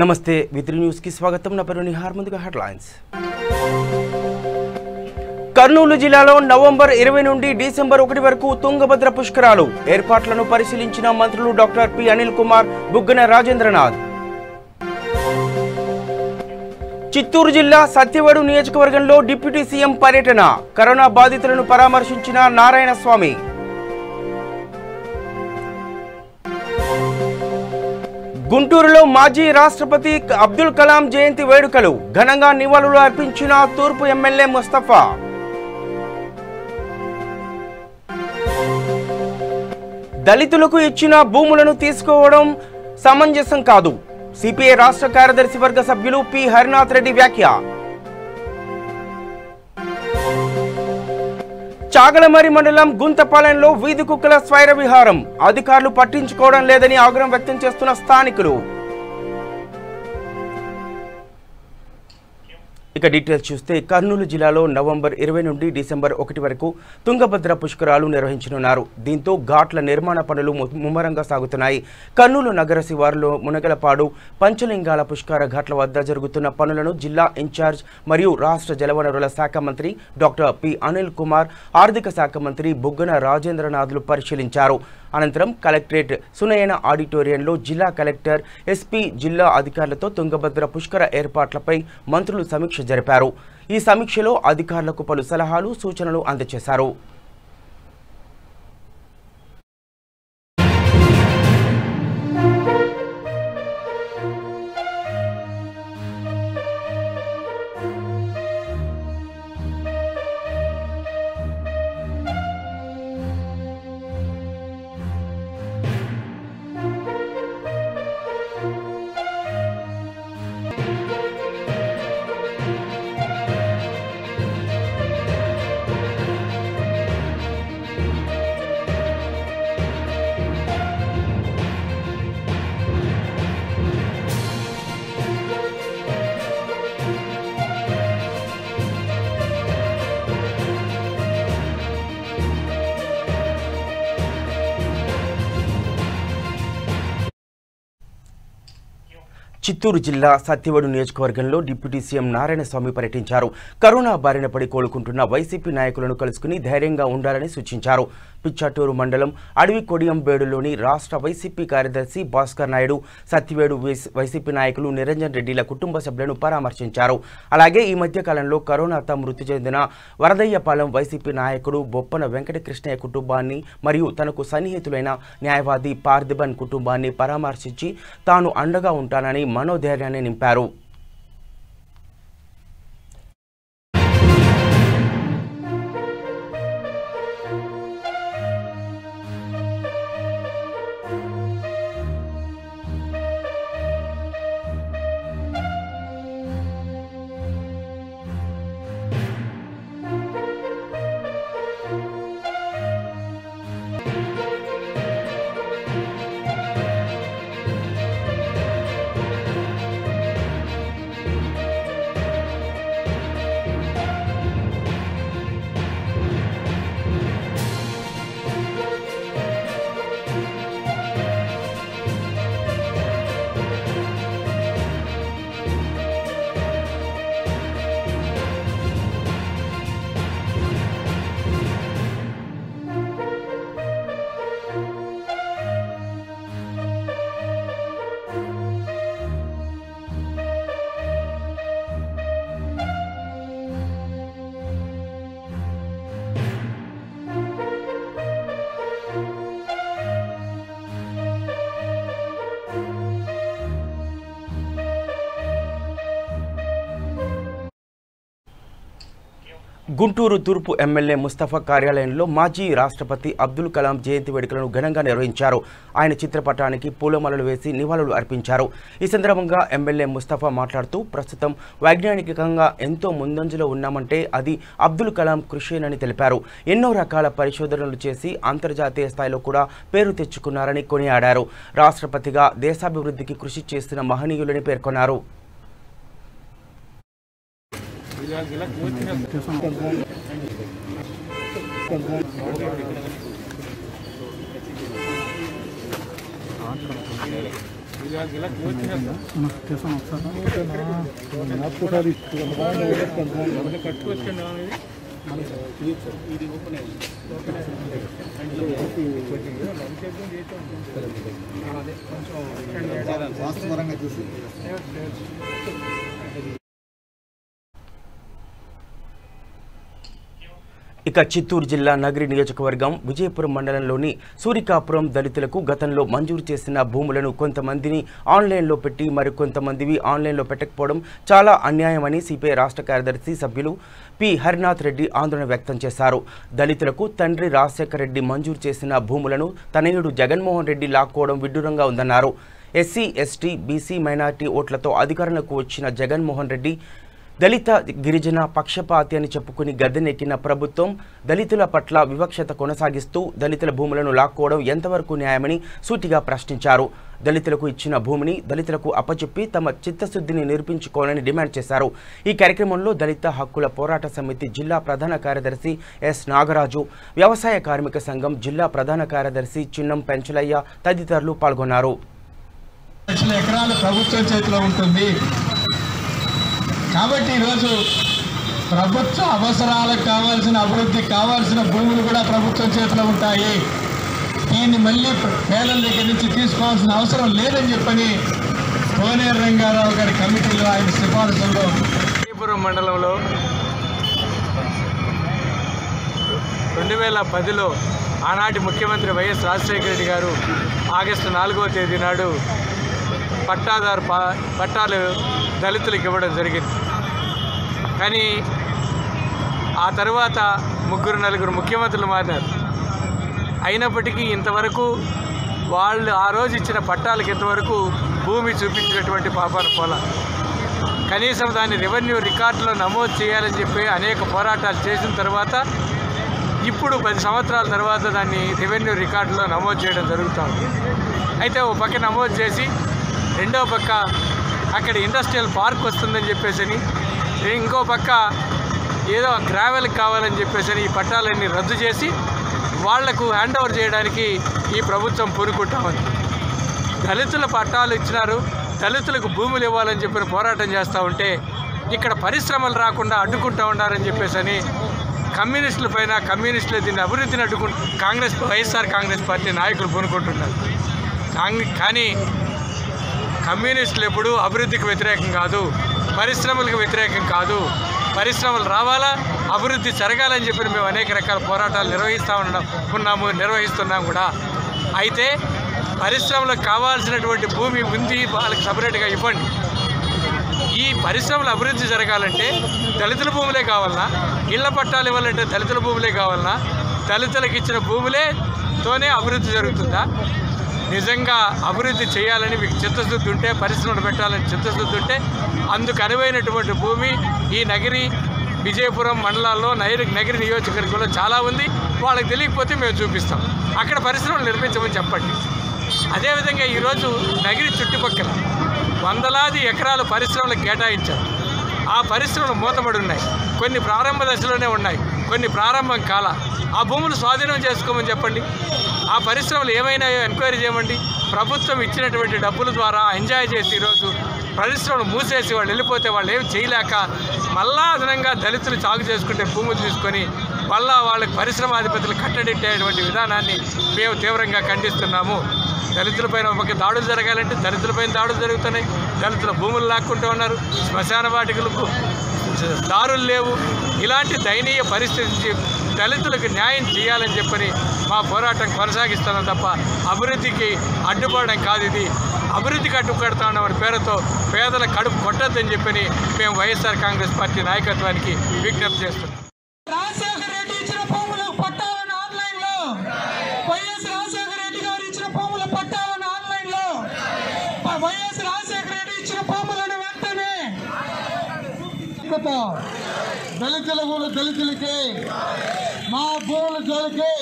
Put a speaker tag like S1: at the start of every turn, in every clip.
S1: నమస్తే విత్రి న్యూస్ కి స్వాగతం. నా పేరు నిహార్. ముందుగా హెడ్లైన్స్. కర్నూలు జిల్లాలో నవంబర్ 20 నుండి డిసెంబర్ 1 వరకు తుంగభద్ర పుష్కరాలు ఏర్పాట్లను పరిశీలించిన మంత్రులు డాక్టర్ పి అనిల్ కుమార్, బుగ్గన రాజేంద్రనాథ్. చిత్తూరు జిల్లా సత్యవేడు నియోజకవర్గంలో డిప్యూటీ సీఎం పర్యటన, కరోనా బాధితులను పరామర్శించిన నారాయణ స్వామి. గుంటూరులో మాజీ రాష్ట్రపతి అబ్దుల్ కలాం జయంతి వేడుకలు, ఘనంగా నివాళులు అర్పించిన తూర్పు ఎమ్మెల్యే ముస్తఫా. దళితులకు ఇచ్చిన భూములను తీసుకోవడం సమంజసం కాదు, సిపిఐ రాష్ట్ర కార్యదర్శి వర్గ సభ్యులు పి హరినాథ్ రెడ్డి వ్యాఖ్య. చాగలమరి మండలం గుంతపాలెంలో వీధి కుక్కల స్వైర విహారం, అధికారులు పట్టించుకోవడం లేదని ఆగ్రహం వ్యక్తం చేస్తున్న స్థానికులు. ఇక డీటెయిల్స్ చూస్తే, కర్నూలు జిల్లాలో నవంబర్ 20 నుండి డిసెంబర్ 1 వరకు తుంగభద్ర పుష్కరాలు నిర్వహించనున్నారు. దీంతో ఘాట్ల నిర్మాణ పనులు ముమ్మరంగా సాగుతున్నాయి. కర్నూలు నగర శివారులో మునగలపాడు, పంచలింగాల పుష్కర ఘాట్ల వద్ద జరుగుతున్న పనులను జిల్లా ఇన్ఛార్జ్ మరియు రాష్ట్ర జలవనరుల శాఖ మంత్రి డాక్టర్ పి అనిల్ కుమార్, ఆర్థిక శాఖ మంత్రి బుగ్గన రాజేంద్రనాథ్లు పరిశీలించారు. అనంతరం కలెక్టరేట్ సునయన ఆడిటోరియంలో జిల్లా కలెక్టర్, ఎస్పీ, జిల్లా అధికారులతో తుంగభద్ర పుష్కర ఏర్పాట్లపై మంత్రులు సమీక్ష జరిపారు. ఈ సమీక్షలో అధికారులకు పలు సలహాలు, సూచనలు అందజేశారు. చిత్తూరు జిల్లా సత్యవేడు నియోజకవర్గంలో డిప్యూటీ సీఎం నారాయణ స్వామి పర్యటించారు. కరోనా బారిన పడి కోలుకుంటున్న వైసీపీ నాయకులను కలుసుకుని ధైర్యంగా ఉండాలని సూచించారు. పిచ్చాటూరు మండలం అడవి కొడియంబేడులోని రాష్ట్ర వైసీపీ కార్యదర్శి భాస్కర్ నాయుడు, సత్యవేడు వైసీపీ నాయకులు నిరంజన్ రెడ్డిల కుటుంబ సభ్యులను పరామర్శించారు. అలాగే ఈ మధ్య కాలంలో కరోనాతో మృతి చెందిన వరదయ్యపాలెం వైసీపీ నాయకుడు బొప్పన వెంకటకృష్ణయ్య కుటుంబాన్ని మరియు తనకు సన్నిహితులైన న్యాయవాది పార్థిబన్ కుటుంబాన్ని పరామర్శించి తాను అండగా ఉంటానని మనోధైర్యాన్ని నింపారు. గుంటూరు తూర్పు ఎమ్మెల్యే ముస్తఫా కార్యాలయంలో మాజీ రాష్ట్రపతి అబ్దుల్ కలాం జయంతి వేడుకలను ఘనంగా నిర్వహించారు. ఆయన చిత్రపటానికి పూలమాలలు వేసి నివాళులు అర్పించారు. ఈ సందర్భంగా ఎమ్మెల్యే ముస్తఫా మాట్లాడుతూ, ప్రస్తుతం వైజ్ఞానికంగా ఎంతో ముందంజలో ఉన్నామంటే అది అబ్దుల్ కలాం కృషినని తెలిపారు. ఎన్నో రకాల పరిశోధనలు చేసి అంతర్జాతీయ స్థాయిలో కూడా పేరు తెచ్చుకున్నారని కొనియాడారు. రాష్ట్రపతిగా దేశాభివృద్ధికి కృషి చేస్తున్న మహనీయులని పేర్కొన్నారు. ఇక చిత్తూరు జిల్లా నగరి నియోజకవర్గం విజయపురం మండలంలోని సూరికాపురం దళితులకు గతంలో మంజూరు చేసిన భూములను కొంతమందిని ఆన్లైన్లో పెట్టి మరికొంతమందివి ఆన్లైన్లో పెట్టకపోవడం చాలా అన్యాయమని సిపిఐ రాష్ట్ర కార్యదర్శి సభ్యులు పి హరినాథ్ రెడ్డి ఆందోళన వ్యక్తం చేశారు. దళితులకు తండ్రి రాజశేఖర రెడ్డి మంజూరు చేసిన భూములను తనయుడు జగన్మోహన్ రెడ్డి లాక్కోవడం విడ్డూరంగా ఉందన్నారు. ఎస్సీ, ఎస్టీ, బీసీ, మైనార్టీ ఓట్లతో అధికారంలోకి వచ్చిన జగన్మోహన్ రెడ్డి దళిత గిరిజన పక్షపాతి అని చెప్పుకుని గద్దెనెక్కిన ప్రభుత్వం దళితుల పట్ల వివక్షత కొనసాగిస్తూ దళితుల భూములను లాక్కోవడం ఎంతవరకు న్యాయమని సూటిగా ప్రశ్నించారు. దళితులకు ఇచ్చిన భూమిని దళితులకు అప్పచెప్పి తమ చిత్తశుద్ధిని నిరూపించుకోవాలని డిమాండ్ చేశారు. ఈ కార్యక్రమంలో దళిత హక్కుల పోరాట సమితి జిల్లా ప్రధాన కార్యదర్శి ఎస్ నాగరాజు, వ్యవసాయ కార్మిక సంఘం జిల్లా ప్రధాన కార్యదర్శి చిన్నం పెంచలయ్య తదితరులు పాల్గొన్నారు.
S2: కాబట్టి ఈరోజు ప్రభుత్వ అవసరాలకు కావాల్సిన అభివృద్ధికి కావాల్సిన భూములు కూడా ప్రభుత్వం చేతిలో ఉంటాయి. దీన్ని మళ్ళీ పేదల దగ్గర నుంచి తీసుకోవాల్సిన అవసరం లేదని చెప్పని కోనేరు రంగారావు గారి కమిటీలో ఆయన సిఫారసుల్లో విజయపురం మండలంలో 2010లో ఆనాటి ముఖ్యమంత్రి వైఎస్ రాజశేఖర రెడ్డి గారు ఆగస్టు 4వ తేదీ నాడు పట్టాలు దళితులకు ఇవ్వడం జరిగింది. కానీ ఆ తర్వాత 3-4 ముఖ్యమంత్రులు మారారు. అయినప్పటికీ ఇంతవరకు వాళ్ళు ఆ రోజు ఇచ్చిన పట్టాలకు ఇంతవరకు భూమి చూపించినటువంటి పాపాన పోల. కనీసం దాన్ని రెవెన్యూ రికార్డులో నమోదు చేయాలని చెప్పి అనేక పోరాటాలు చేసిన తర్వాత ఇప్పుడు 10 సంవత్సరాల తర్వాత దాన్ని రెవెన్యూ రికార్డులో నమోదు చేయడం జరుగుతుంది. అయితే ఓ పక్క నమోదు చేసి రెండో పక్క అక్కడ ఇండస్ట్రియల్ పార్క్ వస్తుందని చెప్పేసి ఇంకో పక్క ఏదో గ్రావెల్కి కావాలని చెప్పేసి ఈ పట్టాలన్నీ రద్దు చేసి వాళ్లకు హ్యాండ్ ఓవర్ చేయడానికి ఈ ప్రభుత్వం పూనుకుంటా ఉంది. దళితుల పట్టాలు ఇచ్చినారు, దళితులకు భూములు ఇవ్వాలని చెప్పి పోరాటం చేస్తూ ఉంటే ఇక్కడ పరిశ్రమలు రాకుండా అడ్డుకుంటూ ఉన్నారని చెప్పేసి కమ్యూనిస్టుల పైన కమ్యూనిస్టులు దీన్ని అభివృద్ధిని అడ్డుకుంటూ వైఎస్ఆర్ కాంగ్రెస్ పార్టీ నాయకులు పూనుకుంటున్నారు. కానీ కమ్యూనిస్టులు ఎప్పుడు అభివృద్ధికి వ్యతిరేకం కాదు, పరిశ్రమలకు వ్యతిరేకం కాదు. పరిశ్రమలు రావాలా, అభివృద్ధి జరగాలని చెప్పి మేము అనేక రకాల పోరాటాలు నిర్వహిస్తున్నాం కూడా. అయితే పరిశ్రమలకు కావాల్సినటువంటి భూమి ఉంది, వాళ్ళకి సపరేట్గా ఇవ్వండి. ఈ పరిశ్రమల అభివృద్ధి జరగాలంటే దళితుల భూములే కావాలన్నా, ఇళ్ల పట్టాలు ఇవ్వాలంటే దళితుల భూములే కావాలన్నా, దళితులకు ఇచ్చిన భూములేతోనే అభివృద్ధి జరుగుతుందా? నిజంగా అభివృద్ధి చేయాలని మీకు చిత్తశుద్ధి ఉంటే, పరిశ్రమలు పెట్టాలని చిత్తశుద్ధి ఉంటే అందుకు అనువైనటువంటి భూమి ఈ నగరి విజయపురం మండలాల్లో నగరి నియోజకవర్గంలో చాలా ఉంది. వాళ్ళకి తెలియకపోతే మేము చూపిస్తాం, అక్కడ పరిశ్రమలు నిర్మించమని చెప్పండి. అదేవిధంగా ఈరోజు నగరి చుట్టుపక్కల వందలాది ఎకరాలు పరిశ్రమలకు కేటాయించారు. ఆ పరిశ్రమలు మూతపడి ఉన్నాయి, కొన్ని ప్రారంభ దశలోనే ఉన్నాయి, కొన్ని ప్రారంభం కాల. ఆ భూములు స్వాధీనం చేసుకోమని చెప్పండి. ఆ పరిశ్రమలు ఏమైనా ఎంక్వైరీ చేయమండి. ప్రభుత్వం ఇచ్చినటువంటి డబ్బుల ద్వారా ఎంజాయ్ చేసి ఈరోజు పరిశ్రమలు మూసేసి వాళ్ళు వెళ్ళిపోతే వాళ్ళు ఏమి చేయలేక మళ్ళా అదనంగా దళితులు సాగు చేసుకుంటే భూములు తీసుకొని మళ్ళా వాళ్ళకి పరిశ్రమాధిపతులు కట్టడెట్టేటువంటి విధానాన్ని మేము తీవ్రంగా ఖండిస్తున్నాము. దళితులపైన ఒక దాడులు జరగాలంటే దళితులపైన దాడులు జరుగుతున్నాయి, దళితుల భూములు లాక్కుంటూ ఉన్నారు, శ్మశాన వాటికలకు దారులు లేవు. ఇలాంటి దయనీయ పరిస్థితి దళితులకు న్యాయం చేయాలని చెప్పని మా పోరాటం కొనసాగిస్తున్నాం తప్ప అభివృద్ధికి అడ్డుపడడం కాదు. ఇది అభివృద్ధికి అడ్డుకడతా ఉన్నామని పేరుతో పేదల కడుపు కొట్టద్దని చెప్పని మేము వైఎస్ఆర్ కాంగ్రెస్ పార్టీ నాయకత్వానికి విజ్ఞప్తి చేస్తున్నాం. దళితులకి మా భూముల జోలికి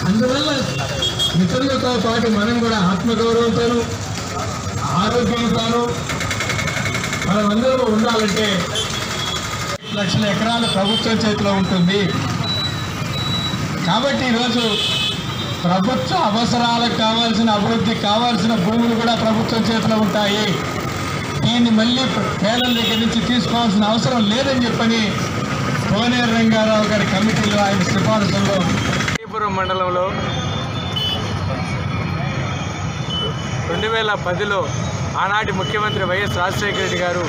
S2: అందువల్ల మిత్రులతో పాటు మనం కూడా ఆత్మగౌరవంతోనూ ఆరోగ్యంతోనూ మనమందరూ ఉండాలంటే
S3: లక్షల ఎకరాలు ప్రభుత్వం చేతిలో ఉంటుంది. కాబట్టి ఈరోజు ప్రభుత్వ అవసరాలకు కావాల్సిన అభివృద్ధికి కావాల్సిన భూములు కూడా ప్రభుత్వం చేతిలో ఉంటాయి. దీన్ని మళ్ళీ పేదల దగ్గర నుంచి తీసుకోవాల్సిన అవసరం లేదని చెప్పని కోనేరు రంగారావు గారి కమిటీలో ఆయన సిఫారసుల్లో
S2: శ్రీపురం మండలంలో 2010లో ఆనాటి ముఖ్యమంత్రి వైఎస్ రాజశేఖర రెడ్డి గారు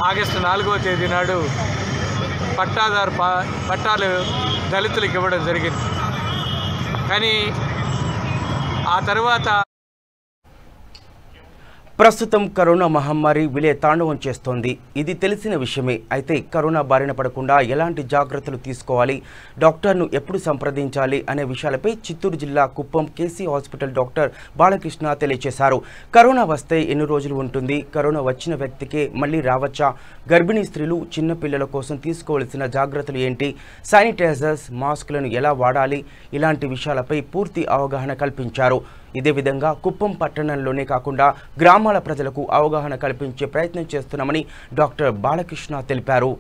S2: ఆగస్టు 4వ తేదీ నాడు పట్టాలు దళితులకు ఇవ్వడం జరిగింది. కానీ ఆ తర్వాత
S1: ప్రస్తుతం కరోనా మహమ్మారి విలే తాండవం చేస్తోంది. ఇది తెలిసిన విషయమే. అయితే కరోనా బారిన పడకుండా ఎలాంటి జాగ్రత్తలు తీసుకోవాలి, డాక్టర్ను ఎప్పుడు సంప్రదించాలి అనే విషయాలపై చిత్తూరు జిల్లా Kuppam KC hospital doctor Balakrishna తెలియజేశారు. కరోనా వస్తే ఎన్ని రోజులు ఉంటుంది, కరోనా వచ్చిన వ్యక్తికే మళ్ళీ రావచ్చా, గర్భిణీ స్త్రీలు చిన్నపిల్లల కోసం తీసుకోవాల్సిన జాగ్రత్తలు ఏంటి, శానిటైజర్స్ మాస్కులను ఎలా వాడాలి, ఇలాంటి విషయాలపై పూర్తి అవగాహన కల్పించారు. ఇదే విధంగా కుప్పం పట్టణంలోనే కాకుండా గ్రామాల ప్రజలకు అవగాహన కల్పించే ప్రయత్నం చేస్తున్నామని డాక్టర్ బాలకృష్ణ తెలిపారు.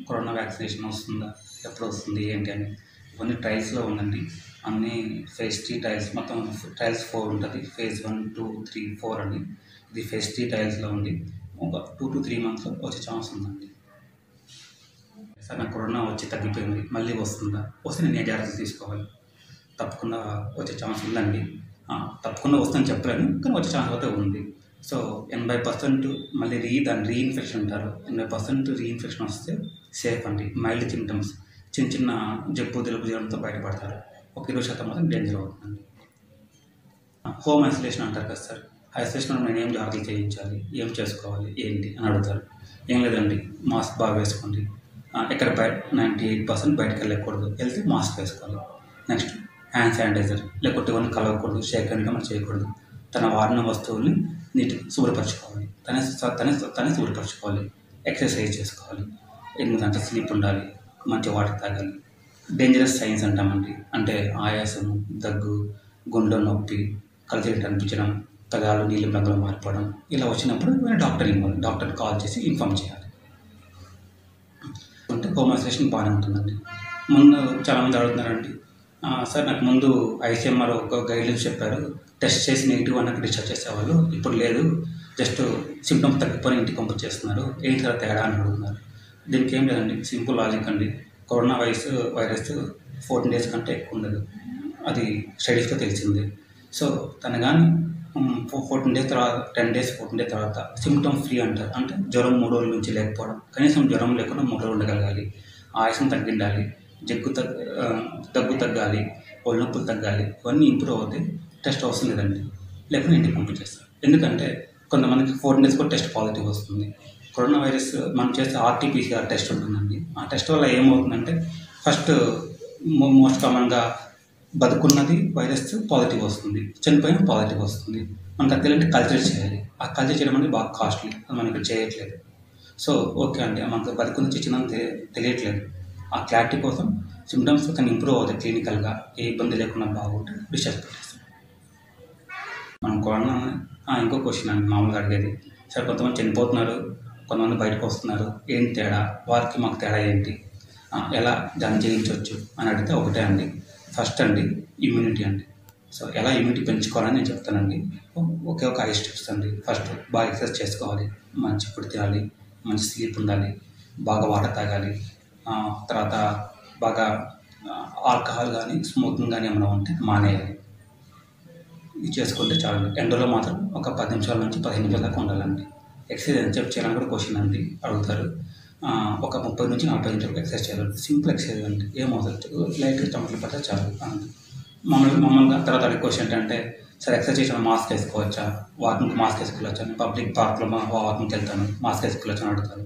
S4: కరోనా వ్యాక్సినేషన్ వస్తుందా, ఎప్పుడు వస్తుంది ఏంటి అని ఇవన్నీ ట్రయల్స్లో ఉందండి. అన్ని ఫేజ్ 3 ట్రయల్స్, మొత్తం ట్రయల్స్ 4 ఉంటుంది. ఫేజ్ 1, 2, 3, 4 అని. ఇది ఫేజ్ 3 ట్రయల్స్లో ఉంది. ఒక 2 to 3 monthsలో వచ్చే ఛాన్స్ ఉందండి. సార్ నాకు కరోనా వచ్చి తగ్గిపోయింది, మళ్ళీ వస్తుందా, వస్తే నేను ఏ జాగ్రత్తలు తీసుకోవాలి, తప్పకుండా వచ్చే ఛాన్స్ ఉందండి. తప్పకుండా వస్తుందని చెప్పలేను, కానీ వచ్చే ఛాన్స్ అయితే ఉంది. సో 80% మళ్ళీ దాని రీఇన్ఫెక్షన్ అంటారు. 80% రీఇన్ఫెక్షన్ వస్తే సేఫ్ అండి. మైల్డ్ సిమ్టమ్స్, చిన్న చిన్న జబ్బు తెలుపు జ్వరంతో బయటపడతారు. ఒక 20% మాత్రం డేంజర్ అవుతుందండి. హోమ్ ఐసోలేషన్ అంటారు కదా సార్, ఐసోలేషన్ నేను ఏం జాగ్రత్తలు చేయించాలి, ఏం చేసుకోవాలి ఏంటి అని అడుగుతారు. ఏం లేదండి, మాస్క్ బాగా వేసుకోండి, ఎక్కడ 98% బయటకు వెళ్ళకూడదు, వెళ్తే మాస్క్ వేసుకోవాలి. నెక్స్ట్ హ్యాండ్ శానిటైజర్, లేకపోతే కొన్ని కలవకూడదు, షేక్ అనేది మనం చేయకూడదు. తన వాడిన వస్తువుల్ని నీట్గా శుభ్రపరచుకోవాలి, తనే శుభ్రపరచుకోవాలి. ఎక్సర్సైజ్ చేసుకోవాలి, 8 గంటల స్లీప్ ఉండాలి, మంచి వాటర్ తాగాలి. డేంజరస్ సైన్స్ అంటామండి, అంటే ఆయాసం, దగ్గు, గుండెలో నొప్పి, కళ్ళు అనిపించడం, తగాలు నీళ్ళు రంగులో మారిపోవడం, ఇలా వచ్చినప్పుడు డాక్టర్ కాల్ చేసి ఇన్ఫామ్ చేయాలి. అంటే హోమ్ ఐసోలేషన్ బాగానే ఉంటుందండి. ముందు చాలామంది అడుగుతున్నారండి, సార్ నాకు ముందు ICMR ఒక గైడ్లైన్స్ చెప్పారు, టెస్ట్ చేసి నెగిటివ్ అన్నట్టు డిశ్చార్జ్ చేసేవాళ్ళు, ఇప్పుడు లేదు, జస్ట్ సిమ్టమ్స్ తగ్గిపోయి ఇంటికి పంపించేస్తున్నారు, ఏంటి సార్ తేడా అని అడుగుతున్నారు. దీనికి ఏం లేదండి, సింపుల్ లాజిక్ అండి. కరోనా వైరస్ 14 days కంటే ఎక్కువ ఉండదు, అది స్టడీస్లో తెలిసింది. సో తను కానీ 14 days తర్వాత 10 days 14 days తర్వాత సిమ్టమ్ ఫ్రీ అంటారు. అంటే జ్వరం 3 రోజుల నుంచి లేకపోవడం, కనీసం జ్వరం లేకుండా 3 రోజులు ఉండగలగాలి, ఆయాసం తగ్గిండాలి, దగ్గు తగ్గాలి, ఒళ్ళు నొప్పులు తగ్గాలి, ఇవన్నీ ఇంప్రూవ్ అవుతాయి. టెస్ట్ అవసరం లేదండి, లేకపోతే ఇంటికి పంపించేస్తారు. ఎందుకంటే కొంతమందికి 14 days కూడా టెస్ట్ పాజిటివ్ వస్తుంది. కరోనా వైరస్ మనం చేస్తే RT-PCR టెస్ట్ ఉంటుందండి. ఆ టెస్ట్ వల్ల ఏమవుతుందంటే ఫస్ట్ మోస్ట్ కామన్గా బతుకున్నది వైరస్ పాజిటివ్ వస్తుంది, చనిపోయిన పాజిటివ్ వస్తుంది. మనకు అది తెలియంటే కల్చర్ చేయాలి. ఆ కల్చర్ చేయడం అనేది బాగా కాస్ట్లీ, అది మనం ఇక్కడ చేయట్లేదు. సో ఓకే అండి, మనకు బతుకున్న చిన్న తెలియట్లేదు. ఆ క్లారిటీ కోసం సిమ్టమ్స్ కానీ ఇంప్రూవ్ అవుతాయి క్లినికల్గా, ఏ ఇబ్బంది లేకుండా బాగుంటే డిశ్చార్జ్ పెట్టేస్తాం. మనం కరోనా ఇంకో క్వశ్చన్ అండి మామూలుగా అడిగేది, సార్ కొంతమంది చనిపోతున్నారు, కొంతమంది బయటకు వస్తున్నారు, ఏంటి తేడా, వారికి మాకు తేడా ఏంటి, ఎలా దాన్ని చేయించవచ్చు అని అడిగితే ఒకటే అండి, ఫస్ట్ అండి ఇమ్యూనిటీ అండి. సో ఎలా ఇమ్యూనిటీ పెంచుకోవాలని నేను చెప్తానండి. ఒక 5 స్టెప్స్ అండి. ఫస్ట్ బాగా ఎక్సర్సైజ్ చేసుకోవాలి, మంచి ఫుడ్ తినాలి, మంచి స్లీప్ ఉండాలి, బాగా వాటర్ తాగాలి, తర్వాత బాగా ఆల్కహాల్ కానీ స్మోకింగ్ కానీ ఏమైనా ఉంటే మానేయాలి. ఇది చేసుకుంటే చాలు. ఎండలో మాత్రం ఒక 10 నిమిషాల నుంచి 15 నిమిషాల దాకా ఉండాలండి. ఎక్సర్సైజ్ ఎంత చెప్పి చేయాలని కూడా క్వశ్చన్ అండి అడుగుతారు. ఒక 30 నుంచి 40 నిమిషాలు ఎక్సర్సైజ్ చేయాలి. సింపుల్ ఎక్సర్సైజ్ అండి, ఏమవుతుంది, లైట్గా చెమటలు పడితే చాలు. మామూలుగా తర్వాత అడిగే క్వశ్చన్ ఏంటంటే, సరే ఎక్సర్సైజ్ చేసిన మాస్క్ వేసుకోవచ్చా, వాకింగ్కి మాస్క్ వేసుకోవచ్చా, పబ్లిక్ పార్క్లో వాకింగ్కి వెళ్తాను మాస్క్ వేసుకోవచ్చా అని అడుగుతారు.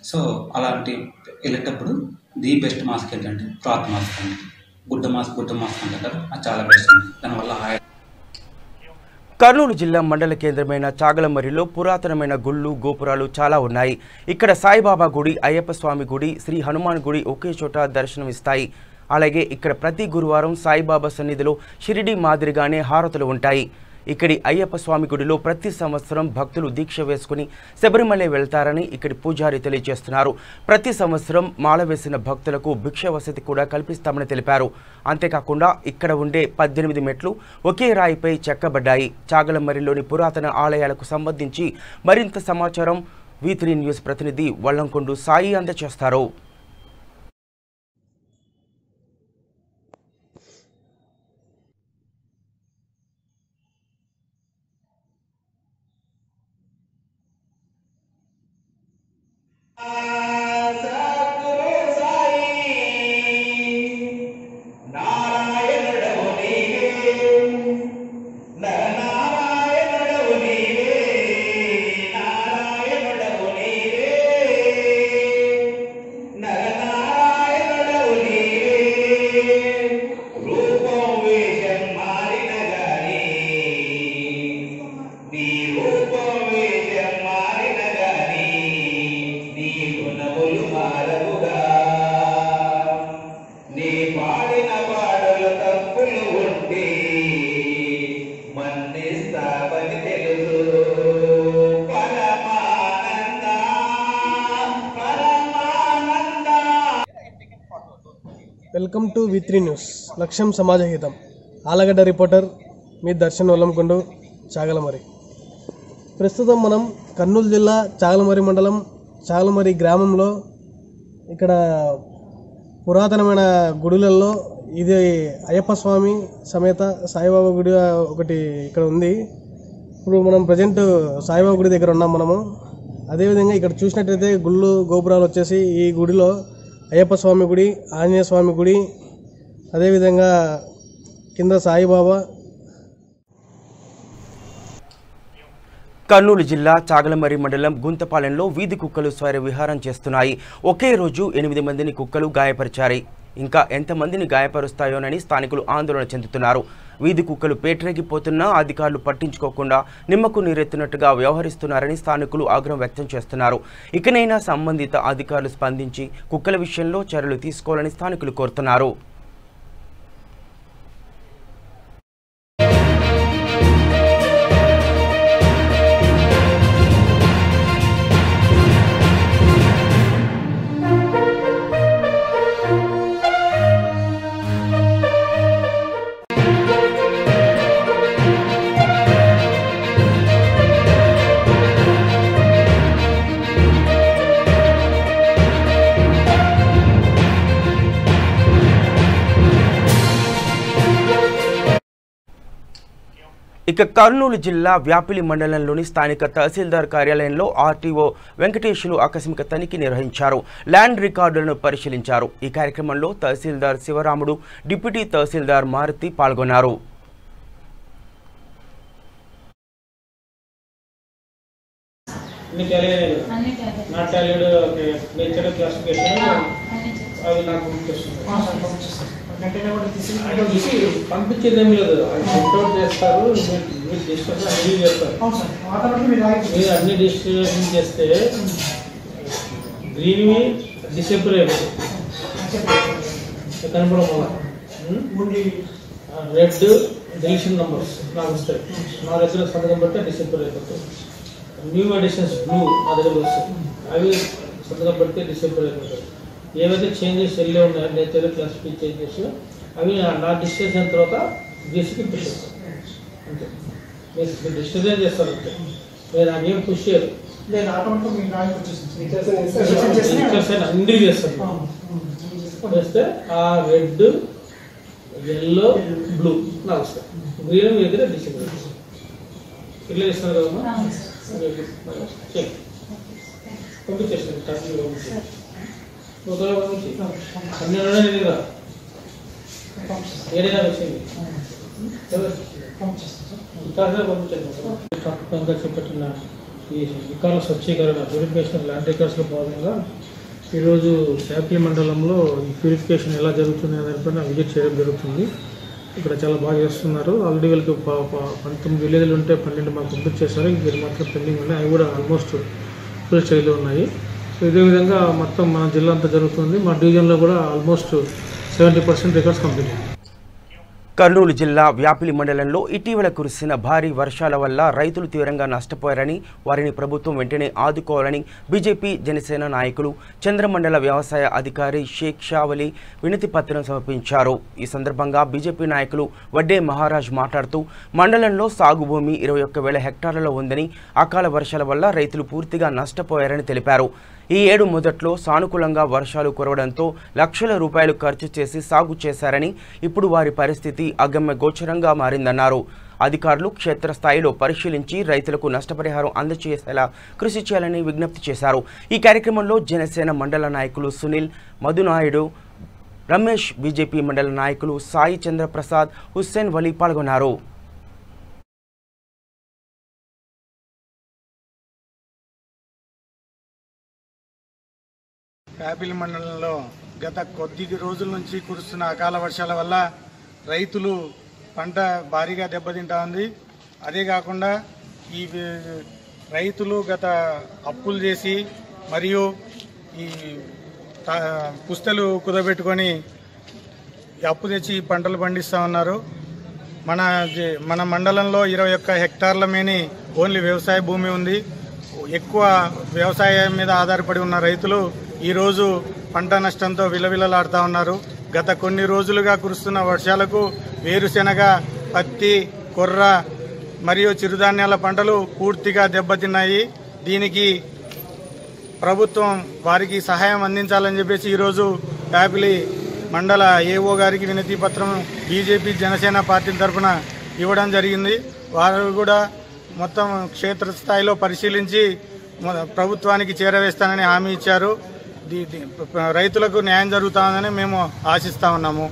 S4: సో అలాంటి వెళ్ళేటప్పుడు ది బెస్ట్ మాస్క్ ఏంటంటే క్లాత్ మాస్క్ అండి. గుడ్డ మాస్క్ అంటారు కదా, అది చాలా బెస్ట్ అండి. దానివల్ల
S1: కర్నూలు జిల్లా మండల కేంద్రమైన చాగలమర్రిలో పురాతనమైన గుళ్ళు, గోపురాలు చాలా ఉన్నాయి. ఇక్కడ సాయిబాబా గుడి, అయ్యప్ప స్వామి గుడి, శ్రీ హనుమాన్ గుడి ఒకే చోట దర్శనమిస్తాయి. అలాగే ఇక్కడ ప్రతి గురువారం సాయిబాబా సన్నిధిలో షిరిడి మాదిరిగానే హారతులు ఉంటాయి. ఇక్కడి అయ్యప్ప స్వామి గుడిలో ప్రతి సంవత్సరం భక్తులు దీక్ష వేసుకుని శబరిమల వెళ్తారని ఇక్కడి పూజారి తెలియజేస్తున్నారు. ప్రతి సంవత్సరం మాల వేసిన భక్తులకు భిక్ష వసతి కూడా కల్పిస్తామని తెలిపారు. అంతేకాకుండా ఇక్కడ ఉండే 18 మెట్లు ఒకే రాయిపై చెక్కబడ్డాయి. చాగలమరిలోని పురాతన ఆలయాలకు సంబంధించి మరింత సమాచారం V3 న్యూస్ ప్రతినిధి వల్లంకొండు సాయి అందజేస్తారు.
S5: Welcome to V3 news. లక్ష్యం సమాజహితం. ఆలగడ్డ రిపోర్టర్ మీ దర్శన్ వల్లంకొండ చాగలమరి. ప్రస్తుతం మనం కర్నూలు జిల్లా చాగలమరి మండలం చాగలమరి గ్రామంలో ఇక్కడ పురాతనమైన గుడులలో ఇది అయ్యప్ప స్వామి సమేత సాయిబాబా గుడి ఒకటి ఇక్కడ ఉంది. ఇప్పుడు మనం ప్రజెంట్ సాయిబాబా గుడి దగ్గర ఉన్నాం మనము. అదేవిధంగా ఇక్కడ చూసినట్టయితే గుళ్ళు గోపురాలు వచ్చేసి ఈ గుడిలో అయ్యప్ప స్వామి గుడి, ఆంజనేయ స్వామి గుడి, అదేవిధంగా కింద సాయిబాబా.
S1: కర్నూలు జిల్లా చాగలమరి మండలం గుంతపాలెంలో వీధి కుక్కలు స్వైర విహారం చేస్తున్నాయి. ఒకే రోజు 8 మందిని కుక్కలు గాయపరిచాయి. ఇంకా ఎంతమందిని గాయపరుస్తాయోనని స్థానికులు ఆందోళన చెందుతున్నారు. వీధి కుక్కలు పేటరేగిపోతున్నా అధికారులు పట్టించుకోకుండా నిమ్మకు నీరెత్తినట్టుగా వ్యవహరిస్తున్నారని స్థానికులు ఆగ్రహం వ్యక్తం చేస్తున్నారు. ఇకనైనా సంబంధిత అధికారులు స్పందించి కుక్కల విషయంలో చర్యలు తీసుకోవాలని స్థానికులు కోరుతున్నారు. ఇక కర్నూలు జిల్లా వ్యాపిలి మండలంలోని స్థానిక తహసీల్దార్ కార్యాలయంలో ఆర్టీఓ వెంకటేశ్లు ఆకస్మిక తనిఖీ నిర్వహించారు. ల్యాండ్ రికార్డులను పరిశీలించారు. ఈ కార్యక్రమంలో తహసీల్దార్ శివరాముడు, డిప్యూటీ తహసీల్దార్ మారుతి పాల్గొన్నారు.
S6: పంపించేదేం లేదు, ప్రింట్అవుట్ చేస్తారు, మీరు డిస్కషన్ అన్ని చేస్తారు. మీరు అన్ని డిస్కషన్ చేస్తే గ్రీన్ డిసెంబర్ కనపడం వల్ల రెడ్ డెలిషన్ నంబర్స్ నాకు వస్తాయి. నా దగ్గర సంతకం బట్టి డిసెంబర్ అయిపోతుంది. న్యూ ఎడిషన్స్ బ్లూ నా దగ్గర వస్తాయి. అవి సంతకం బట్టి డిసెంబర్ అయిపోతాయి. ఏవైతే చేంజెస్ వెళ్ళే ఉన్నాయో నేచర్ క్లాసిఫై చేంజెస్ అవి నా డిస్కస్ అయిన తర్వాత డిస్కి పుష్ చేస్తాను. అంతే, మీరు డిస్కస్ చేస్తారు. అంతే, మీరు నాకేం పుష్ చేయరు. అన్ని చేస్తాను. చేస్తే ఆ రెడ్, ఎల్లో, బ్లూ నాకు వస్తాయి. గ్రీన్ మీ దగ్గర డిసెంబర్ ఇట్లా చేస్తున్నారు కదమ్మా. పంపించేస్తాను. అన్ని దగ్గర ఏదైనా వచ్చింది చేపట్టిన ఈ రికార్డుల స్వచ్ఛీకరణ ప్యూరిఫికేషన్ ల్యాండ్ రికార్డ్స్లో భాగంగా ఈరోజు వ్యాపిలి మండలంలో ఈ ప్యూరిఫికేషన్ ఎలా జరుగుతుంది అనే దానిపైన విజిట్ చేయడం జరుగుతుంది. ఇక్కడ చాలా బాగా చేస్తున్నారు. ఆల్రెడీ వీళ్ళకి 19 విలేజ్లు ఉంటే 12 మాకు కంప్లీట్ చేశారు. ఇంక మాత్రం పెండింగ్ ఉన్నాయి. అవి కూడా ఆల్మోస్ట్ ఫుల్ స్టైల్లో ఉన్నాయి. సో ఇదే విధంగా మొత్తం మన జిల్లా అంతా జరుగుతుంది. మా డివిజన్లో కూడా ఆల్మోస్ట్ 70% రికార్డ్స్ కంప్లీట్ అయ్యాయి.
S1: కర్నూలు జిల్లా వ్యాపిలి మండలంలో ఇటీవల కురిసిన భారీ వర్షాల వల్ల రైతులు తీవ్రంగా నష్టపోయారని వారిని ప్రభుత్వం వెంటనే ఆదుకోవాలని బీజేపీ జనసేన నాయకులు చంద్రమండల వ్యవసాయ అధికారి షేక్ షావలి వినతి పత్రం సమర్పించారు. ఈ సందర్భంగా బీజేపీ నాయకులు వడ్డే మహారాజ్ మాట్లాడుతూ మండలంలో సాగు భూమి 21,000 హెక్టార్లలో ఉందని అకాల వర్షాల వల్ల రైతులు పూర్తిగా నష్టపోయారని తెలిపారు. ఈ ఏడు మొదట్లో సానుకూలంగా వర్షాలు కురవడంతో లక్షల రూపాయలు ఖర్చు చేసి సాగు చేశారని ఇప్పుడు వారి పరిస్థితి అగమ్య గోచరంగా మారిందన్నారు. అధికారులు క్షేత్రస్థాయిలో పరిశీలించి రైతులకు నష్టపరిహారం అందజేసేలా కృషి చేయాలని విజ్ఞప్తి చేశారు. ఈ కార్యక్రమంలో జనసేన మండల నాయకులు సునీల్, మధునాయుడు, రమేష్, బీజేపీ మండల నాయకులు సాయి చంద్రప్రసాద్, హుస్సేన్ వలీ పాల్గొన్నారు.
S7: వ్యాపిలి మండలంలో గత కొద్ది రోజుల నుంచి కురుస్తున్న అకాల వర్షాల వల్ల రైతులు పంట భారీగా దెబ్బతింటా ఉంది. అదే కాకుండా ఈ రైతులు గత అప్పులు చేసి మరియు ఈ పుస్తలు కుదబెట్టుకొని అప్పు తెచ్చి పంటలు పండిస్తూ ఉన్నారు. మన మండలంలో 21 హెక్టార్ల మేని ఓన్లీ వ్యవసాయ భూమి ఉంది. ఎక్కువ వ్యవసాయం మీద ఆధారపడి ఉన్న రైతులు ఈరోజు పంట నష్టంతో విలవిలలాడుతూ ఉన్నారు. గత కొన్ని రోజులుగా కురుస్తున్న వర్షాలకు వేరుశెనగ, పత్తి, కొర్ర మరియు చిరుధాన్యాల పంటలు పూర్తిగా దెబ్బతిన్నాయి. దీనికి ప్రభుత్వం వారికి సహాయం అందించాలని చెప్పేసి ఈరోజు వ్యాపిలి మండల ఏఓ గారికి వినతి పత్రం బీజేపీ జనసేన పార్టీల తరఫున ఇవ్వడం జరిగింది. వారు కూడా మొత్తం క్షేత్రస్థాయిలో పరిశీలించి ప్రభుత్వానికి చేరవేస్తానని హామీ ఇచ్చారు. రైతులకు న్యాయం జరుగుతుందని మేము ఆశిస్తా ఉన్నాము.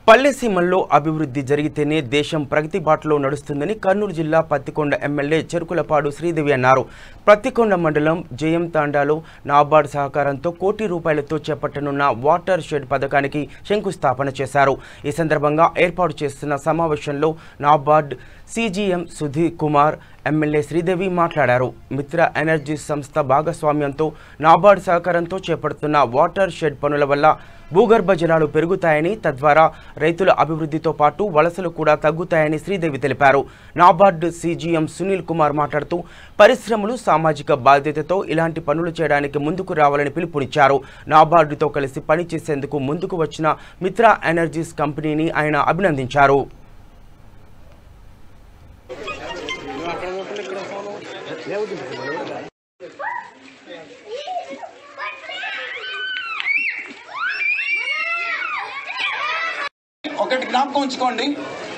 S1: పల్లెసీమల్లో అభివృద్ధి జరిగితేనే దేశం ప్రగతి బాటలో నడుస్తుందని కర్నూలు జిల్లా పత్తికొండ ఎమ్మెల్యే చెరుకులపాడు శ్రీదేవి అన్నారు. పత్తికొండ మండలం జయం తాండాలో నాబార్డ్ సహకారంతో ₹1 కోటి చేపట్టనున్న వాటర్ షెడ్ పథకానికి శంకుస్థాపన చేశారు. ఈ సందర్భంగా ఏర్పాటు చేస్తున్న సమావేశంలో నాబార్డ్ సీజీఎం సుధీర్ కుమార్, ఎమ్మెల్యే శ్రీదేవి మాట్లాడారు. మిత్ర ఎనర్జీ సంస్థ భాగస్వామ్యంతో నాబార్డ్ సహకారంతో చేపడుతున్న వాటర్ షెడ్ పనుల వల్ల భూగర్భ జలాలు పెరుగుతాయని, తద్వారా రైతుల అభివృద్ధితో పాటు వలసలు కూడా తగ్గుతాయని శ్రీదేవి తెలిపారు. నాబార్డ్ సీజీఎం సునీల్ కుమార్ మాట్లాడుతూ పరిశ్రమలు సామాజిక బాధ్యతతో ఇలాంటి పనులు చేయడానికి ముందుకు రావాలని పిలుపునిచ్చారు. నాబార్డుతో కలిసి పనిచేసేందుకు ముందుకు వచ్చిన మిత్ర ఎనర్జీస్ కంపెనీని ఆయన అభినందించారు.
S8: ఒకటి జ్ఞాపకం ఉంచుకోండి,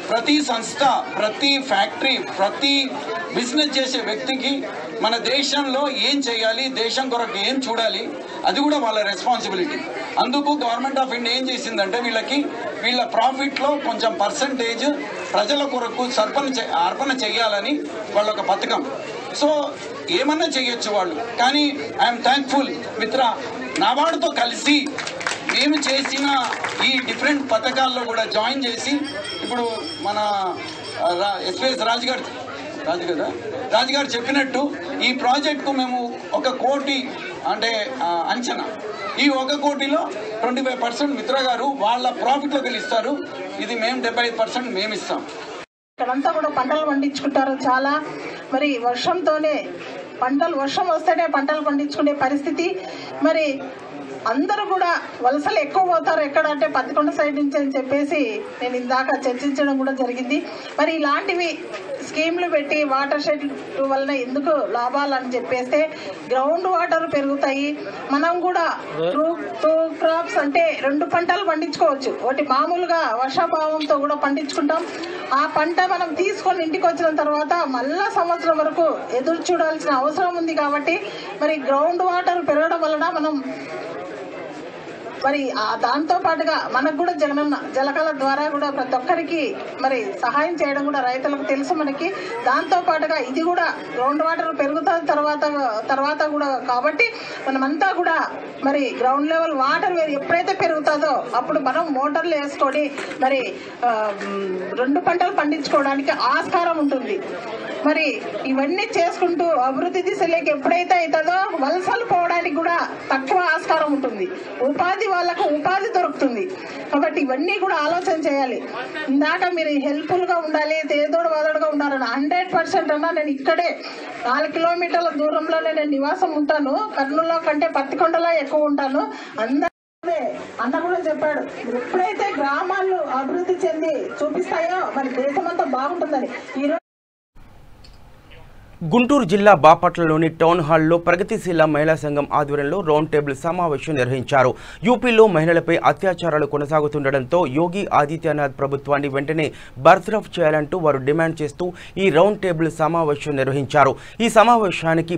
S8: ప్రతి సంస్థ, ప్రతి ఫ్యాక్టరీ, ప్రతి బిజినెస్ చేసే వ్యక్తికి మన దేశంలో ఏం చేయాలి, దేశం కొరకు ఏం చూడాలి, అది కూడా వాళ్ళ రెస్పాన్సిబిలిటీ. అందుకు గవర్నమెంట్ ఆఫ్ ఇండియా ఏం చేసిందంటే వీళ్ళ ప్రాఫిట్లో కొంచెం పర్సంటేజ్ ప్రజల కొరకు అర్పణ చేయాలని వాళ్ళ ఒక పథకం. సో ఏమన్నా చేయొచ్చు వాళ్ళు, కానీ ఐఎమ్ థ్యాంక్ఫుల్ మిత్ర నాబార్డుతో కలిసి మేము చేసిన ఈ డిఫరెంట్ పథకాల్లో కూడా జాయిన్ చేసి ఇప్పుడు మన ఎస్పీఎస్ రాజు గారు చెప్పినట్టు ఈ ప్రాజెక్టుకు మేము 1 కోటి అంటే అంచనా. ఈ 1 కోటిలో 25% మిత్ర గారు వాళ్ళ ప్రాఫిట్లోకి ఇస్తారు. ఇది మేము 75% మేము ఇస్తాం.
S9: ఇక్కడంతా కూడా పంటలు పండించుకుంటారు. చాలా మరి వర్షం వస్తేనే పంటలు పండించుకునే పరిస్థితి. మరి అందరూ కూడా వలసలు ఎక్కువ పోతారు. ఎక్కడ అంటే పత్తికొండ సైడ్ నుంచి అని చెప్పేసి నేను ఇందాక చర్చించడం కూడా జరిగింది. మరి ఇలాంటివి స్కీమ్లు పెట్టి వాటర్ షెడ్ వలన ఎందుకు లాభాలని చెప్పేస్తే గ్రౌండ్ వాటర్ పెరుగుతాయి. మనం కూడా టూ క్రాప్స్ అంటే 2 పంటలు పండించుకోవచ్చు. ఒకటి మామూలుగా వర్షాభావంతో కూడా పండించుకుంటాం. ఆ పంట మనం తీసుకొని ఇంటికి వచ్చిన తర్వాత మళ్ళా సంవత్సరం వరకు ఎదురు చూడాల్సిన అవసరం ఉంది. కాబట్టి మరి గ్రౌండ్ వాటర్ పెరగడం వలన మనం మరి దాంతో పాటుగా మనకు కూడా జగనన్న జలకళ ద్వారా కూడా ప్రతి ఒక్కరికి మరి సహాయం చేయడం కూడా రైతులకు తెలుసు మనకి. దాంతో పాటుగా ఇది కూడా గ్రౌండ్ వాటర్ పెరుగుతుంది తర్వాత కూడా. కాబట్టి మనమంతా కూడా మరి గ్రౌండ్ లెవెల్ వాటర్ ఎప్పుడైతే పెరుగుతుందో అప్పుడు మనం మోటార్లు వేసుకొని మరి 2 పంటలు పండించుకోవడానికి ఆస్కారం ఉంటుంది. మరి ఇవన్నీ చేసుకుంటూ అభివృద్ధి దిశలోకి ఎప్పుడైతే అవుతుందో వలసలు పోవడానికి కూడా తక్కువ ఆస్కారం ఉంటుంది. వాళ్ళకు ఉపాధి దొరుకుతుంది. కాబట్టి ఇవన్నీ కూడా ఆలోచన చేయాలి. ఇందాక మీరు హెల్ప్ఫుల్గా ఉండాలి, తేదోడు వాదోడుగా ఉండాలని 100% అన్నా నేను ఇక్కడే 4 కిలోమీటర్ల దూరంలోనే నేను నివాసం ఉంటాను. కర్నూలులో కంటే పత్తికొండలో ఎక్కువ ఉంటాను. అన్న కూడా చెప్పాడు, ఎప్పుడైతే గ్రామాలు అభివృద్ధి చెంది చూపిస్తాయో మరి దేశమంతా బాగుంటుందని. ఈరోజు
S1: గుంటూరు జిల్లా బాపట్లలోని టౌన్ హాల్లో ప్రగతిశీల మహిళా సంఘం ఆధ్వర్యంలో రౌండ్ టేబుల్ సమావేశం నిర్వహించారు. యూపీలో మహిళలపై అత్యాచారాలు కొనసాగుతుండటంతో యోగి ఆదిత్యనాథ్ ప్రభుత్వాన్ని వెంటనే బర్తరఫ్ చేయాలంటూ వారు డిమాండ్ చేస్తూ ఈ రౌండ్ టేబుల్ సమావేశం నిర్వహించారు. ఈ సమావేశానికి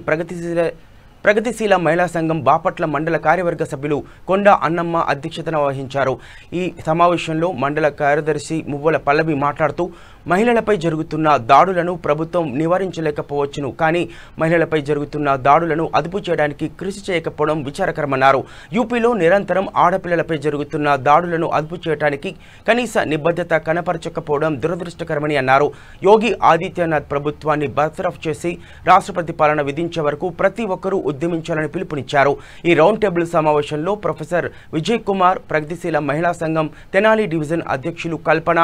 S1: ప్రగతిశీల మహిళా సంఘం బాపట్ల మండల కార్యవర్గ సభ్యులు కొండ అన్నమ్మ అధ్యక్షతన వహించారు. ఈ సమావేశంలో మండల కార్యదర్శి మువ్వల పల్లవి మాట్లాడుతూ మహిళలపై జరుగుతున్న దాడులను ప్రభుత్వం నివారించలేకపోవచ్చును, కానీ మహిళలపై జరుగుతున్న దాడులను అదుపు చేయడానికి కృషి చేయకపోవడం విచారకరమన్నారు. యూపీలో నిరంతరం ఆడపిల్లలపై జరుగుతున్న దాడులను అదుపు చేయడానికి కనీస నిబద్ధత కనపరచకపోవడం దురదృష్టకరమని అన్నారు. యోగి ఆదిత్యనాథ్ ప్రభుత్వాన్ని బర్తరఫ్ చేసి రాష్ట్రపతి పాలన విధించే వరకు ప్రతి ఒక్కరూ ఉద్యమించాలని పిలుపునిచ్చారు. ఈ రౌండ్ టేబుల్ సమావేశంలో ప్రొఫెసర్ విజయ్ కుమార్, ప్రగతిశీల మహిళా సంఘం తెనాలి డివిజన్ అధ్యక్షులు కల్పన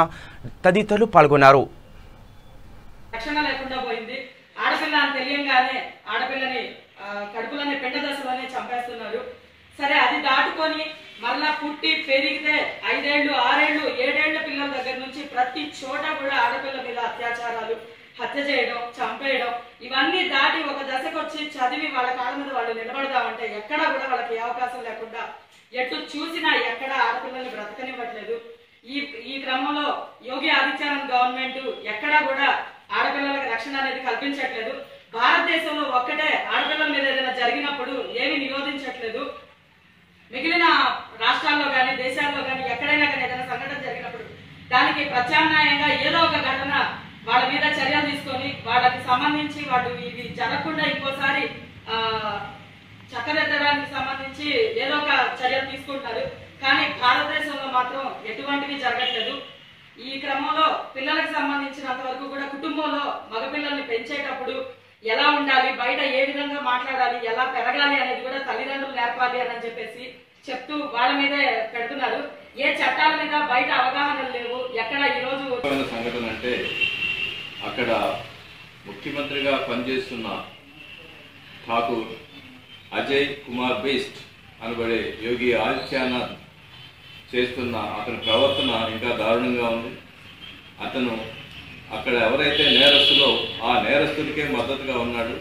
S1: తదితరులు పాల్గొన్నారు.
S10: రక్షణ లేకుండా పోయింది. ఆడపిల్ల అని తెలియంగానే ఆడపిల్లని కడుపులోనే పెండ దశలోనే చంపేస్తున్నారు. సరే, అది దాటుకొని మళ్ళా పుట్టి పెరిగితే 5 ఏళ్ళు 6 ఏళ్ళు 7 ఏళ్ల పిల్లల దగ్గర నుంచి ప్రతి చోట కూడా ఆడపిల్ల మీద అత్యాచారాలు, హత్య చేయడం, చంపేయడం, ఇవన్నీ దాటి ఒక దశకు వచ్చి చదివి వాళ్ళ కాళ్ళ మీద వాళ్ళు నిలబడదామంటే ఎక్కడా కూడా వాళ్ళకి అవకాశం లేకుండా ఎటు చూసినా ఎక్కడ ఆడపిల్లల్ని బ్రతకనివ్వట్లేదు. ఈ క్రమంలో యోగి ఆదిత్యనాథ్ గవర్నమెంట్ ఎక్కడా కూడా ఆడపిల్లలకు రక్షణ అనేది కల్పించట్లేదు. భారతదేశంలో ఒక్కటే ఆడపిల్లల మీద ఏదైనా జరిగినప్పుడు ఏమి నిరోధించట్లేదు. మిగిలిన రాష్ట్రాల్లో కానీ దేశాల్లో కానీ ఎక్కడైనా కానీ ఏదైనా సంఘటన జరిగినప్పుడు దానికి ప్రత్యామ్నాయంగా ఏదో ఒక ఘటన వాళ్ళ మీద చర్యలు తీసుకొని వాళ్ళకి సంబంధించి వాళ్ళు ఇవి జరగకుండా ఇంకోసారి చక్కదిద్దడానికి సంబంధించి ఏదో ఒక చర్యలు తీసుకుంటారు. కానీ భారతదేశంలో మాత్రం ఎటువంటివి జరగట్లేదు. ఈ క్రమంలో పిల్లలకు సంబంధించినంత వరకు కూడా కుటుంబంలో మగపిల్లల్ని పెంచేటప్పుడు ఎలా ఉండాలి, బయట ఏ విధంగా మాట్లాడాలి, ఎలా పెరగాలి అనేది కూడా తల్లిదండ్రులు నేర్పాలి అని చెప్పేసి చెప్తూ వాళ్ళ మీదే పెడుతున్నారు. ఏ చట్టాల మీద బయట అవగాహనలు లేవు. ఎక్కడ ఈరోజు
S11: సంఘటన అంటే అక్కడ ముఖ్యమంత్రిగా పనిచేస్తున్న ఠాకూర్ అజయ్ కుమార్ బెస్ట్ అనబడే యోగి ఆదిత్యనాథ్ చేస్తున్న అతని ప్రవర్తన ఇంకా దారుణంగా ఉంది. అతను అక్కడ ఎవరైతే నేరస్తులో ఆ నేరస్తుడికే మద్దతుగా ఉన్నాడు.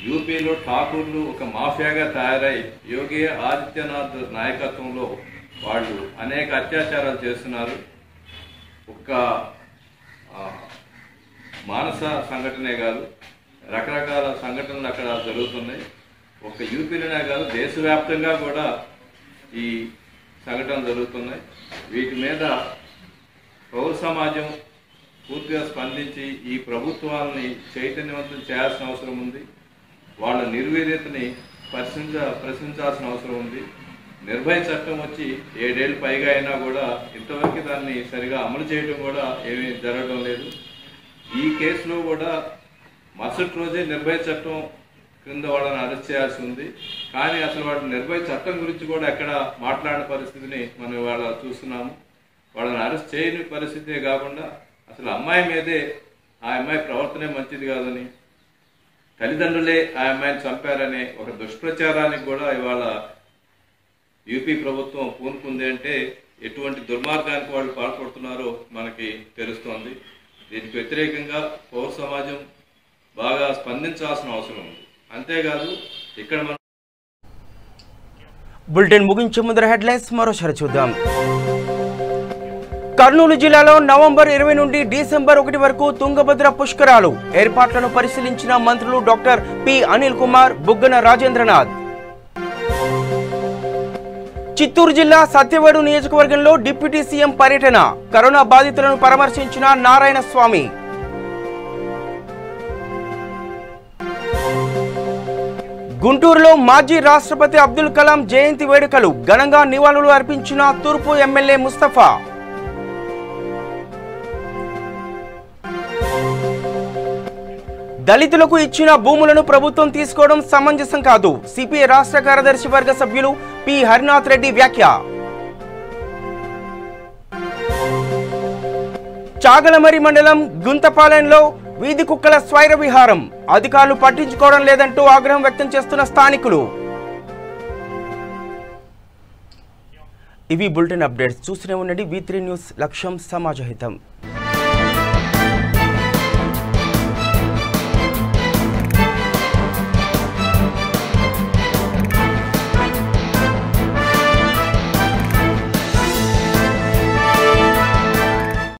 S11: యూపీలో ఠాకూర్లు ఒక మాఫియాగా తయారై యోగి ఆదిత్యనాథ్ నాయకత్వంలో వాళ్ళు అనేక అత్యాచారాలు చేస్తున్నారు. ఒక్క మానస సంఘటనే కాదు, రకరకాల సంఘటనలు అక్కడ జరుగుతున్నాయి. ఒక యూపీలోనే కాదు, దేశవ్యాప్తంగా కూడా ఈ సంఘటనలు జరుగుతున్నాయి. వీటి మీద పౌర సమాజం పూర్తిగా స్పందించి ఈ ప్రభుత్వాలని చైతన్యవంతం చేయాల్సిన అవసరం ఉంది. వాళ్ళ నిర్వీర్యతని ప్రశ్నించాల్సిన అవసరం ఉంది. నిర్భయ చట్టం వచ్చి 7 ఏళ్ళు పైగా అయినా కూడా ఇంతవరకు దాన్ని సరిగా అమలు చేయడం కూడా ఏమీ జరగడం లేదు. ఈ కేసులో కూడా మరుసటి రోజే నిర్భయ చట్టం క్రింద వాళ్ళని అరెస్ట్ చేయాల్సి ఉంది. కానీ అసలు వాళ్ళ నిర్భయ చట్టం గురించి కూడా ఎక్కడ మాట్లాడిన పరిస్థితిని మనం ఇవాళ చూస్తున్నాము. వాళ్ళని అరెస్ట్ చేయని పరిస్థితే కాకుండా అసలు అమ్మాయి మీదే ఆ అమ్మాయి ప్రవర్తనే మంచిది కాదని, తల్లిదండ్రులే ఆ అమ్మాయిని చంపారనే ఒక దుష్ప్రచారానికి కూడా ఇవాళ యూపీ ప్రభుత్వం పూనుకుంది. అంటే ఎటువంటి దుర్మార్గానికి వాళ్ళు పాల్పడుతున్నారో మనకి తెలుస్తోంది. దీనికి వ్యతిరేకంగా పౌర సమాజం బాగా స్పందించాల్సిన అవసరం ఉంది. అంతేకాదు ఇక్కడ మనం
S1: బులెటిన్ ముగించే ముందర హెడ్లైన్స్ మరోసారి చూద్దాం. కర్నూలు జిల్లాలో నవంబర్ 20 నుండి డిసెంబర్ 1 వరకు తుంగభద్ర పుష్కరాలు ఏర్పాట్లను పరిశీలించిన మంత్రులు డాక్టర్ పి అనిల్ కుమార్, బుగ్గన రాజేంద్రనాథ్. చిత్తూరు జిల్లా సత్యవేడు నియోజకవర్గంలో డిప్యూటీ సీఎం పర్యటన, కరోనా బాధితులను పరామర్శించిన నారాయణ స్వామి. గుంటూరులో మాజీ రాష్ట్రపతి అబ్దుల్ కలాం జయంతి వేడుకలు, ఘనంగా నివాళులు అర్పించిన తూర్పు ఎమ్మెల్యే ముస్తఫా. దళితులకు ఇచ్చిన భూములను ప్రభుత్వం తీసుకోవడం సమంజసం కాదు, సిపిఐ రాష్ట్ర కార్యదర్శి వర్గ సభ్యులు పి హరినాథ్ రెడ్డి వ్యాఖ్య. చాగలమరి మండలం గుంతపాలెంలో వీధి కుక్కల స్వైర విహారం అధికారులు పట్టించుకోవడం లేదంటూ ఆగ్రహం వ్యక్తం చేస్తున్న స్థానికులు. ఇవి బులెటిన్ అప్డేట్స్. చూస్తూనే ఉండండి V3 న్యూస్. లక్ష్యం సమాజహితం.